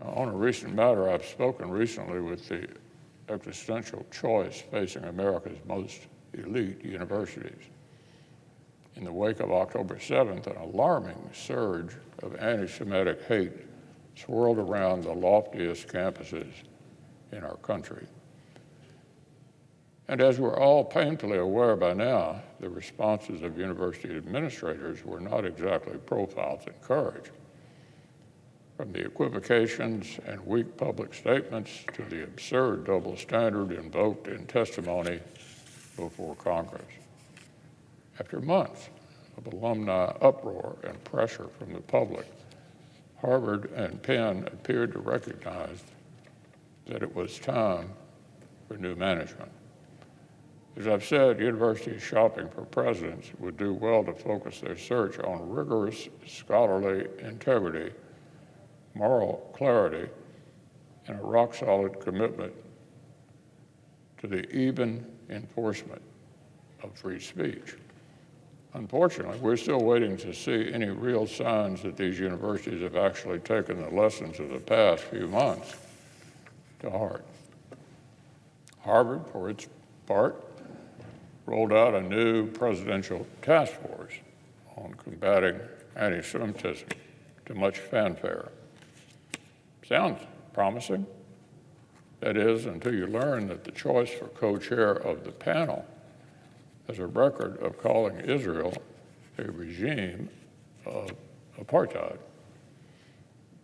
On a recent matter, I've spoken recently with the existential choice facing America's most elite universities. In the wake of October 7th, an alarming surge of anti-Semitic hate swirled around the loftiest campuses in our country. And as we're all painfully aware by now, the responses of university administrators were not exactly profiles in courage. From the equivocations and weak public statements to the absurd double standard invoked in testimony before Congress. After months of alumni uproar and pressure from the public, Harvard and Penn appeared to recognize that it was time for new management. As I've said, universities shopping for presidents would do well to focus their search on rigorous scholarly integrity, moral clarity, and a rock-solid commitment to the even enforcement of free speech. Unfortunately, we're still waiting to see any real signs that these universities have actually taken the lessons of the past few months to heart. Harvard, for its part, rolled out a new presidential task force on combating anti-Semitism to much fanfare. Sounds promising. That is, until you learn that the choice for co-chair of the panel has a record of calling Israel a regime of apartheid.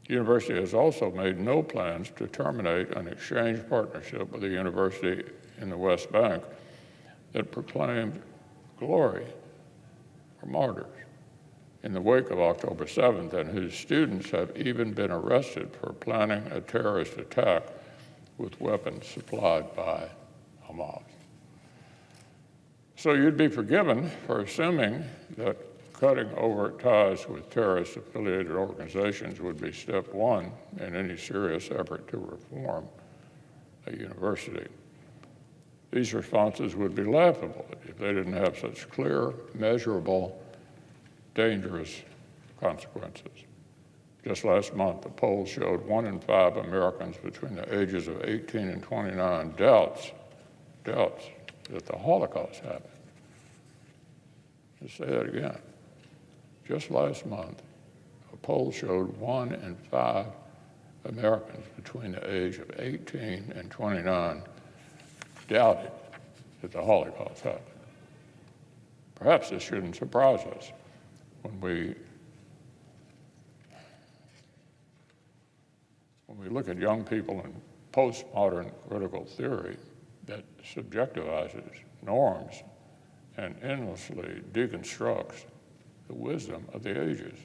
The university has also made no plans to terminate an exchange partnership with a university in the West Bank that proclaimed glory for martyrs in the wake of October 7th, and whose students have even been arrested for planning a terrorist attack with weapons supplied by Hamas. So you'd be forgiven for assuming that cutting overt ties with terrorist-affiliated organizations would be step one in any serious effort to reform a university. These responses would be laughable if they didn't have such clear, measurable, dangerous consequences. Just last month, the polls showed 1 in 5 Americans between the ages of 18 and 29 doubts that the Holocaust happened. Let's say that again. Just last month, a poll showed 1 in 5 Americans between the age of 18 and 29 doubted that the Holocaust happened. Perhaps this shouldn't surprise us when we look at young people in postmodern critical theory that subjectivizes norms and endlessly deconstructs the wisdom of the ages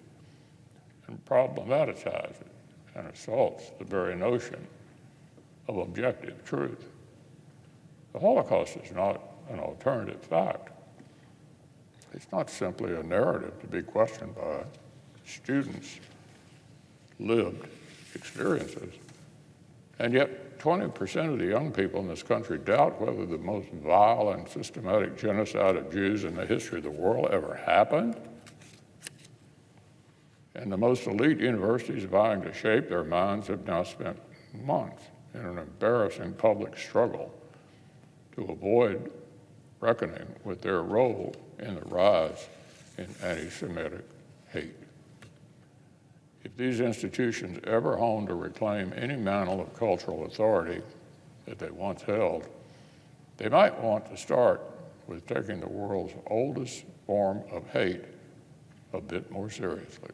and problematizes it and assaults the very notion of objective truth. The Holocaust is not an alternative fact. It's not simply a narrative to be questioned by students' lived experiences. And yet 20% of the young people in this country doubt whether the most vile and systematic genocide of Jews in the history of the world ever happened. And the most elite universities vying to shape their minds have now spent months in an embarrassing public struggle to avoid reckoning with their role in the rise in anti-Semitic hate. If these institutions ever hone to reclaim any mantle of cultural authority that they once held, they might want to start with taking the world's oldest form of hate a bit more seriously.